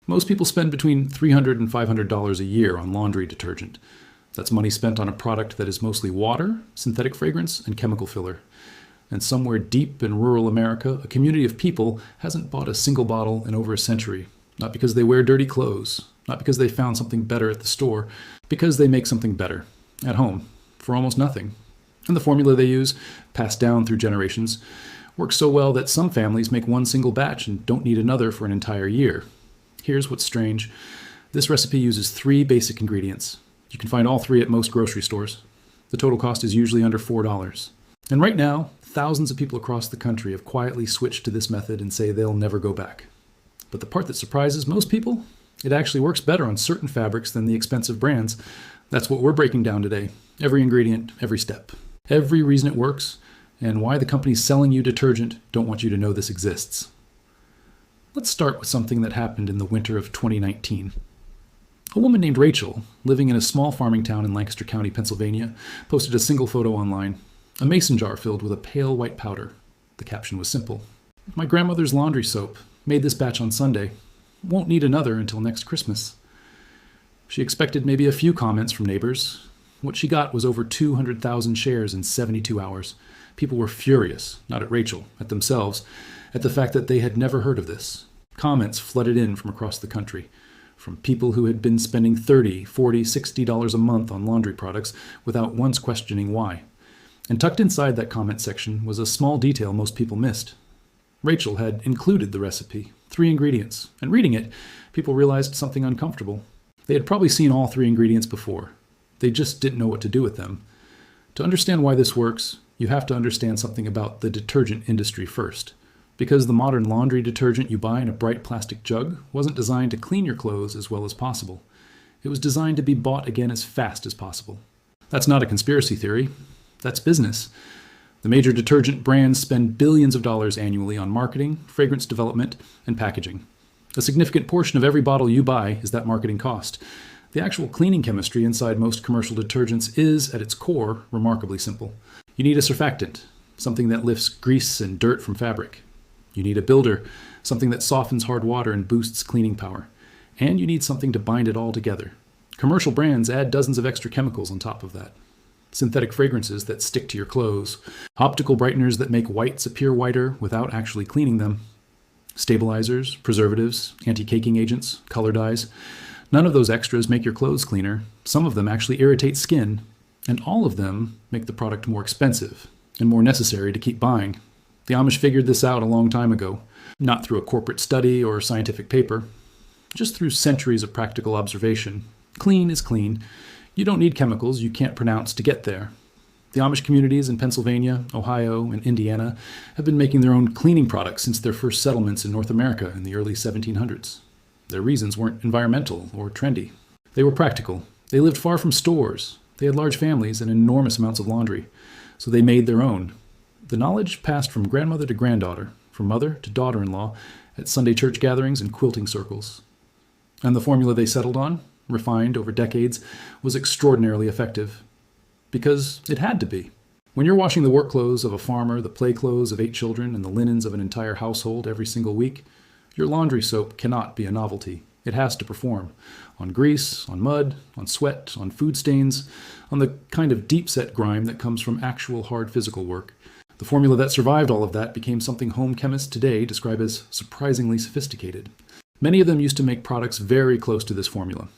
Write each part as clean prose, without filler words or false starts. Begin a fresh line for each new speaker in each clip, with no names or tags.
Most people spend between $300 and $500 a year on laundry detergent. That's money spent on a product that is mostly water, synthetic fragrance, and chemical filler. And somewhere deep in rural America, a community of people hasn't bought a single bottle in over a century. Not because they wear dirty clothes, not because they found something better at the store, because they make something better at home for almost nothing. And the formula they use, passed down through generations, works so well that some families make one single batch and don't need another for an entire year. Here's what's strange. This recipe uses 3 basic ingredients. You can find all 3 at most grocery stores. The total cost is usually under $4. And right now, thousands of people across the country have quietly switched to this method and say they'll never go back. But the part that surprises most people, it actually works better on certain fabrics than the expensive brands. That's what we're breaking down today. Every ingredient, every step. Every reason it works, and why the companies selling you detergent don't want you to know this exists. Let's start with something that happened in the winter of 2019. A woman named Rachel, living in a small farming town in Lancaster County, Pennsylvania, posted a single photo online. A mason jar filled with a pale white powder. The caption was simple. My grandmother's laundry soap. Made this batch on Sunday. Won't need another until next Christmas. She expected maybe a few comments from neighbors. What she got was over 200,000 shares in 72 hours. People were furious, not at Rachel, at themselves, at the fact that they had never heard of this. Comments flooded in from across the country, from people who had been spending $30, $40, $60 a month on laundry products without once questioning why. And tucked inside that comment section was a small detail most people missed. Rachel had included the recipe, 3 ingredients, and reading it, people realized something uncomfortable. They had probably seen all 3 ingredients before. They just didn't know what to do with them. To understand why this works, you have to understand something about the detergent industry first. Because the modern laundry detergent you buy in a bright plastic jug wasn't designed to clean your clothes as well as possible. It was designed to be bought again as fast as possible. That's not a conspiracy theory. That's business. The major detergent brands spend billions of dollars annually on marketing, fragrance development, and packaging. A significant portion of every bottle you buy is that marketing cost. The actual cleaning chemistry inside most commercial detergents is, at its core, remarkably simple. You need a surfactant, something that lifts grease and dirt from fabric. You need a builder, something that softens hard water and boosts cleaning power. And you need something to bind it all together. Commercial brands add dozens of extra chemicals on top of that. Synthetic fragrances that stick to your clothes, optical brighteners that make whites appear whiter without actually cleaning them, stabilizers, preservatives, anti-caking agents, color dyes. None of those extras make your clothes cleaner. Some of them actually irritate skin, and all of them make the product more expensive and more necessary to keep buying. The Amish figured this out a long time ago, not through a corporate study or scientific paper, just through centuries of practical observation. Clean is clean. You don't need chemicals you can't pronounce to get there. The Amish communities in Pennsylvania, Ohio, and Indiana have been making their own cleaning products since their first settlements in North America in the early 1700s. Their reasons weren't environmental or trendy. They were practical. They lived far from stores. They had large families and enormous amounts of laundry, so they made their own. The knowledge passed from grandmother to granddaughter, from mother to daughter-in-law, at Sunday church gatherings and quilting circles. And the formula they settled on, refined over decades, was extraordinarily effective. Because it had to be. When you're washing the work clothes of a farmer, the play clothes of 8 children, and the linens of an entire household every single week, your laundry soap cannot be a novelty. It has to perform. On grease, on mud, on sweat, on food stains, on the kind of deep-set grime that comes from actual hard physical work. The formula that survived all of that became something home chemists today describe as surprisingly sophisticated. Many of them used to make products very close to this formula.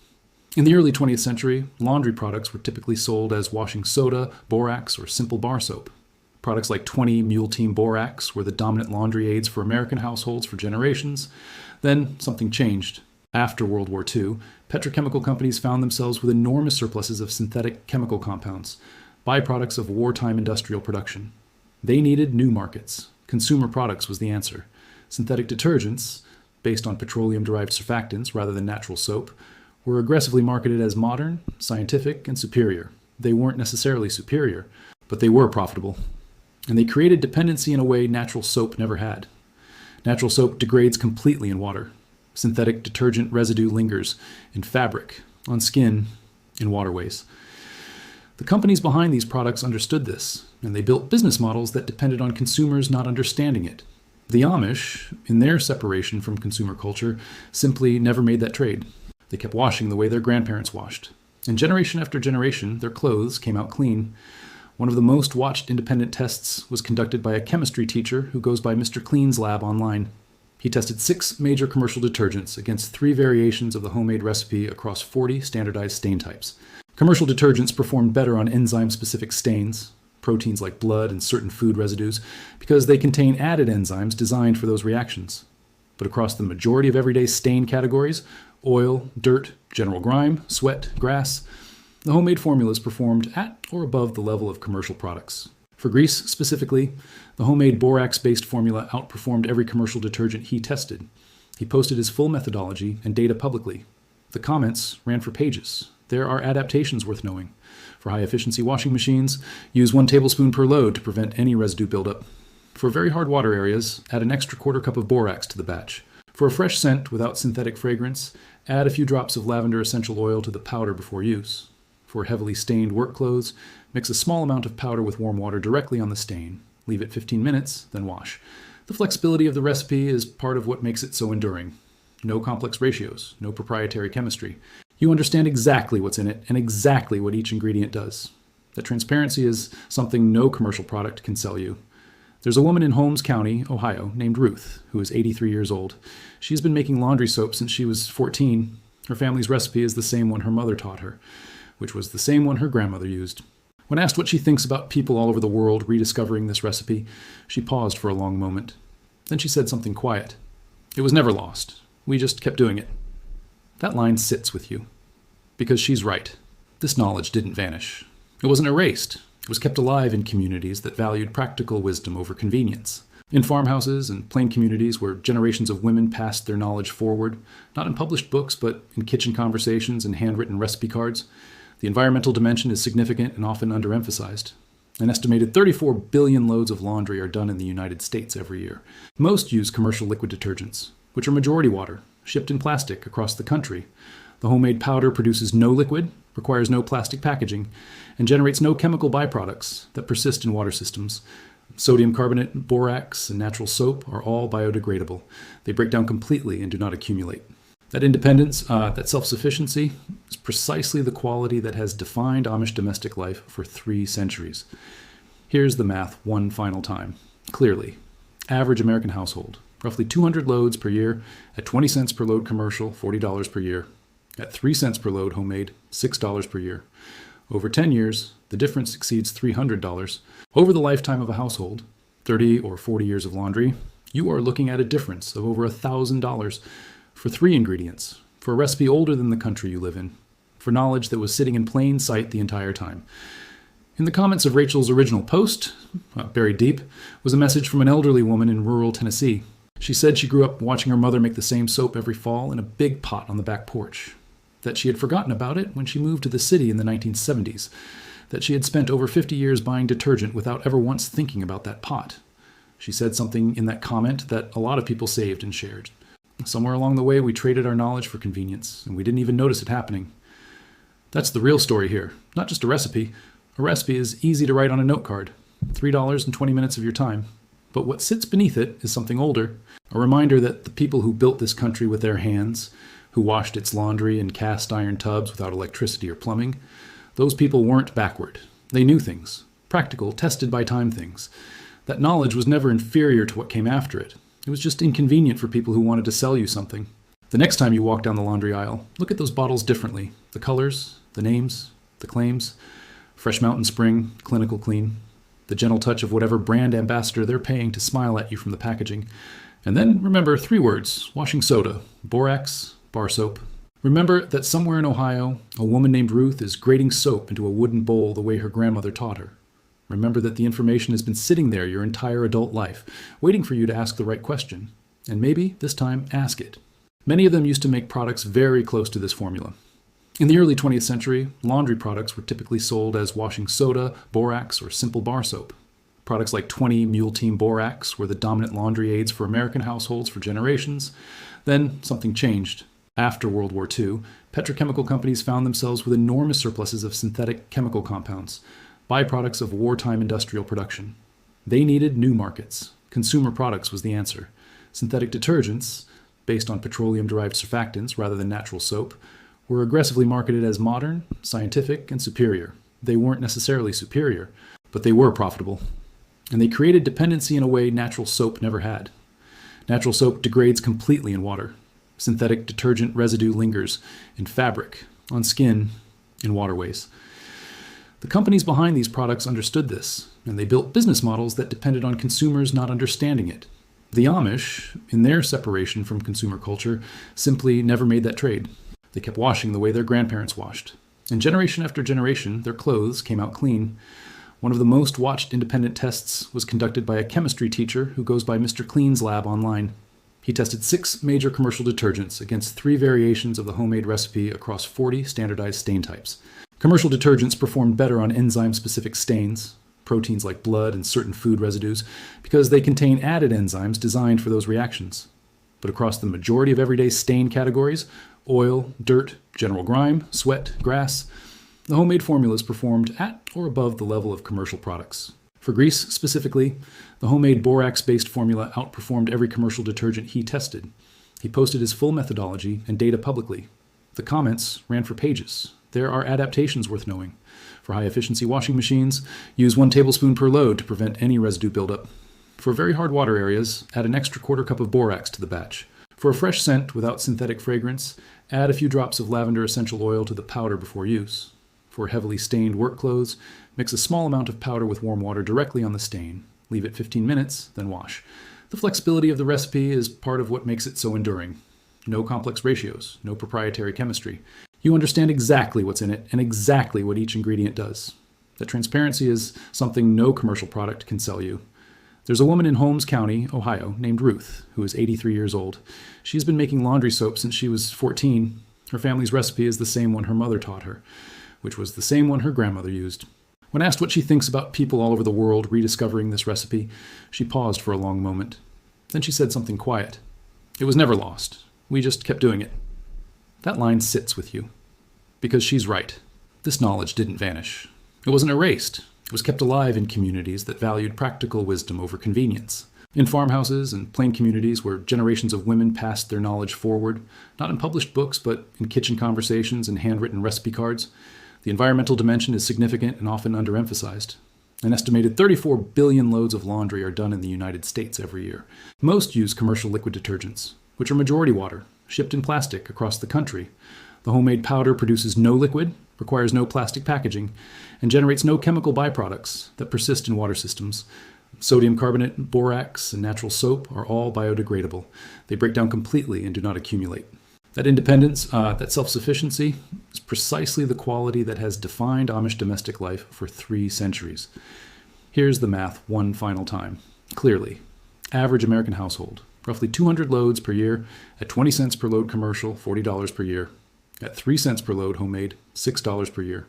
In the early 20th century, laundry products were typically sold as washing soda, borax, or simple bar soap. Products like 20 Mule Team Borax were the dominant laundry aids for American households for generations. Then something changed. After World War II, petrochemical companies found themselves with enormous surpluses of synthetic chemical compounds, byproducts of wartime industrial production. They needed new markets. Consumer products was the answer. Synthetic detergents, based on petroleum-derived surfactants rather than natural soap, were aggressively marketed as modern, scientific, and superior. They weren't necessarily superior, but they were profitable. And they created dependency in a way natural soap never had. Natural soap degrades completely in water. Synthetic detergent residue lingers in fabric, on skin, in waterways. The companies behind these products understood this, and they built business models that depended on consumers not understanding it. The Amish, in their separation from consumer culture, simply never made that trade. They kept washing the way their grandparents washed. And generation after generation, their clothes came out clean. One of the most watched independent tests was conducted by a chemistry teacher who goes by Mr. Clean's lab online. He tested 6 major commercial detergents against 3 variations of the homemade recipe across 40 standardized stain types. Commercial detergents performed better on enzyme-specific stains, proteins like blood and certain food residues, because they contain added enzymes designed for those reactions. But across the majority of everyday stain categories, oil, dirt, general grime, sweat, grass, the homemade formulas performed at or above the level of commercial products. For grease specifically, the homemade borax-based formula outperformed every commercial detergent he tested. He posted his full methodology and data publicly. The comments ran for pages. There are adaptations worth knowing. For high-efficiency washing machines, use 1 tablespoon per load to prevent any residue buildup. For very hard water areas, add an extra 1/4 cup of borax to the batch. For a fresh scent without synthetic fragrance, add a few drops of lavender essential oil to the powder before use. For heavily stained work clothes, mix a small amount of powder with warm water directly on the stain. Leave it 15 minutes, then wash. The flexibility of the recipe is part of what makes it so enduring. No complex ratios, no proprietary chemistry. You understand exactly what's in it and exactly what each ingredient does. That transparency is something no commercial product can sell you. There's a woman in Holmes County, Ohio, named Ruth, who is 83 years old. She's been making laundry soap since she was 14. Her family's recipe is the same one her mother taught her, which was the same one her grandmother used. When asked what she thinks about people all over the world rediscovering this recipe, she paused for a long moment. Then she said something quiet. It was never lost. We just kept doing it. That line sits with you. Because she's right. This knowledge didn't vanish. It wasn't erased. It was kept alive in communities that valued practical wisdom over convenience. In farmhouses and plain communities where generations of women passed their knowledge forward, not in published books, but in kitchen conversations and handwritten recipe cards, the environmental dimension is significant and often underemphasized. An estimated 34 billion loads of laundry are done in the United States every year. Most use commercial liquid detergents, which are majority water, shipped in plastic across the country. The homemade powder produces no liquid, requires no plastic packaging, and generates no chemical byproducts that persist in water systems. Sodium carbonate, borax, and natural soap are all biodegradable. They break down completely and do not accumulate. That independence, that self-sufficiency, is precisely the quality that has defined Amish domestic life for 3 centuries. Here's the math one final time. Clearly, average American household, roughly 200 loads per year, at 20 cents per load commercial, $40 per year. At 3 cents per load homemade, $6 per year. Over 10 years, the difference exceeds $300. Over the lifetime of a household, 30 or 40 years of laundry, you are looking at a difference of over $1,000 for 3 ingredients, for a recipe older than the country you live in, for knowledge that was sitting in plain sight the entire time. In the comments of Rachel's original post, buried deep, was a message from an elderly woman in rural Tennessee. She said she grew up watching her mother make the same soap every fall in a big pot on the back porch, that she had forgotten about it when she moved to the city in the 1970s, that she had spent over 50 years buying detergent without ever once thinking about that pot. She said something in that comment that a lot of people saved and shared. Somewhere along the way, we traded our knowledge for convenience, and we didn't even notice it happening. That's the real story here, not just a recipe. A recipe is easy to write on a note card, $3 and 20 minutes of your time. But what sits beneath it is something older, a reminder that the people who built this country with their hands, who washed its laundry in cast iron tubs without electricity or plumbing, those people weren't backward. They knew things, practical, tested by time things. That knowledge was never inferior to what came after it. It was just inconvenient for people who wanted to sell you something. The next time you walk down the laundry aisle, look at those bottles differently. The colors, the names, the claims. Fresh Mountain Spring, Clinical Clean. The gentle touch of whatever brand ambassador they're paying to smile at you from the packaging. And then remember 3 words: washing soda, borax, bar soap. Remember that somewhere in Ohio, a woman named Ruth is grating soap into a wooden bowl the way her grandmother taught her. Remember that the information has been sitting there your entire adult life, waiting for you to ask the right question. And maybe, this time, ask it. Many of them used to make products very close to this formula. In the early 20th century, laundry products were typically sold as washing soda, borax, or simple bar soap. Products like 20 Mule Team Borax were the dominant laundry aids for American households for generations. Then something changed. After World War II, petrochemical companies found themselves with enormous surpluses of synthetic chemical compounds, byproducts of wartime industrial production. They needed new markets, Consumer products was the answer. Synthetic detergents, based on petroleum-derived surfactants rather than natural soap, were aggressively marketed as modern, scientific, and superior. They weren't necessarily superior, but they were profitable. And they created dependency in a way natural soap never had. Natural soap degrades completely in water. Synthetic detergent residue lingers in fabric, on skin, in waterways. The companies behind these products understood this, and they built business models that depended on consumers not understanding it. The Amish, in their separation from consumer culture, simply never made that trade. They kept washing the way their grandparents washed. And generation after generation, their clothes came out clean. One of the most watched independent tests was conducted by a chemistry teacher who goes by Mr. Clean's lab online. He tested 6 major commercial detergents against 3 variations of the homemade recipe across 40 standardized stain types. Commercial detergents performed better on enzyme-specific stains, proteins like blood and certain food residues, because they contain added enzymes designed for those reactions. But across the majority of everyday stain categories, oil, dirt, general grime, sweat, grass, the homemade formulas performed at or above the level of commercial products. For grease specifically, the homemade borax-based formula outperformed every commercial detergent he tested. He posted his full methodology and data publicly. The comments ran for pages. There are adaptations worth knowing. For high-efficiency washing machines, use 1 tablespoon per load to prevent any residue buildup. For very hard water areas, add an extra 1/4 cup of borax to the batch. For a fresh scent without synthetic fragrance, add a few drops of lavender essential oil to the powder before use. For heavily stained work clothes, mix a small amount of powder with warm water directly on the stain. Leave it 15 minutes, then wash. The flexibility of the recipe is part of what makes it so enduring. No complex ratios, no proprietary chemistry. You understand exactly what's in it and exactly what each ingredient does. That transparency is something no commercial product can sell you. There's a woman in Holmes County, Ohio, named Ruth, who is 83 years old. She's been making laundry soap since she was 14. Her family's recipe is the same one her mother taught her, which was the same one her grandmother used. When asked what she thinks about people all over the world rediscovering this recipe, she paused for a long moment. Then she said something quiet. It was never lost. We just kept doing it. That line sits with you. Because she's right. This knowledge didn't vanish. It wasn't erased. It was kept alive in communities that valued practical wisdom over convenience. In farmhouses and plain communities where generations of women passed their knowledge forward, not in published books, but in kitchen conversations and handwritten recipe cards, the environmental dimension is significant and often underemphasized. An estimated 34 billion loads of laundry are done in the United States every year. Most use commercial liquid detergents, which are majority water, shipped in plastic across the country. The homemade powder produces no liquid, requires no plastic packaging, and generates no chemical byproducts that persist in water systems. Sodium carbonate, borax, and natural soap are all biodegradable. They break down completely and do not accumulate. That independence, that self-sufficiency, is precisely the quality that has defined Amish domestic life for 3 centuries. Here's the math one final time. Clearly, average American household, roughly 200 loads per year, at 20 cents per load commercial, $40 per year. At 3 cents per load homemade, $6 per year.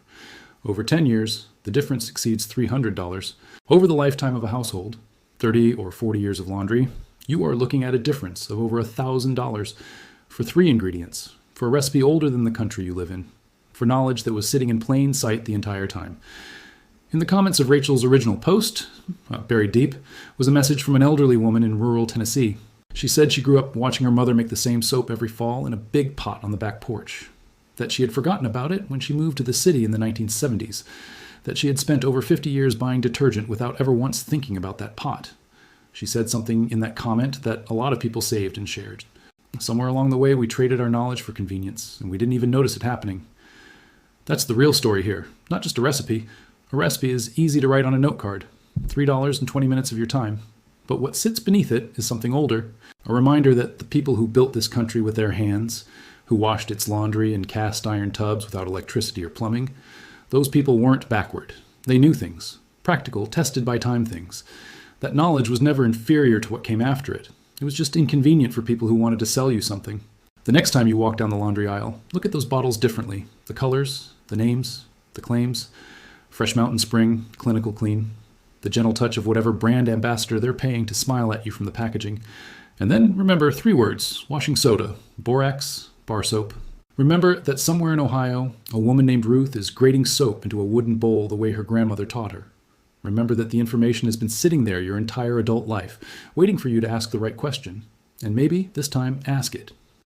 Over 10 years, the difference exceeds $300. Over the lifetime of a household, 30 or 40 years of laundry, you are looking at a difference of over $1,000 for 3 ingredients, for a recipe older than the country you live in, for knowledge that was sitting in plain sight the entire time. In the comments of Rachel's original post, buried deep, was a message from an elderly woman in rural Tennessee. She said she grew up watching her mother make the same soap every fall in a big pot on the back porch, that she had forgotten about it when she moved to the city in the 1970s, that she had spent over 50 years buying detergent without ever once thinking about that pot. She said something in that comment that a lot of people saved and shared. Somewhere along the way, we traded our knowledge for convenience, and we didn't even notice it happening. That's the real story here, not just a recipe. A recipe is easy to write on a note card, $3 and 20 minutes of your time. But what sits beneath it is something older, a reminder that the people who built this country with their hands, who washed its laundry in cast iron tubs without electricity or plumbing, those people weren't backward. They knew things, practical, tested by time things. That knowledge was never inferior to what came after it. It was just inconvenient for people who wanted to sell you something. The next time you walk down the laundry aisle, look at those bottles differently. The colors, the names, the claims. Fresh Mountain Spring, clinical clean. The gentle touch of whatever brand ambassador they're paying to smile at you from the packaging. And then remember 3 words, washing soda, borax, bar soap. Remember that somewhere in Ohio, a woman named Ruth is grating soap into a wooden bowl the way her grandmother taught her. Remember that the information has been sitting there your entire adult life, waiting for you to ask the right question. And maybe, this time, ask it.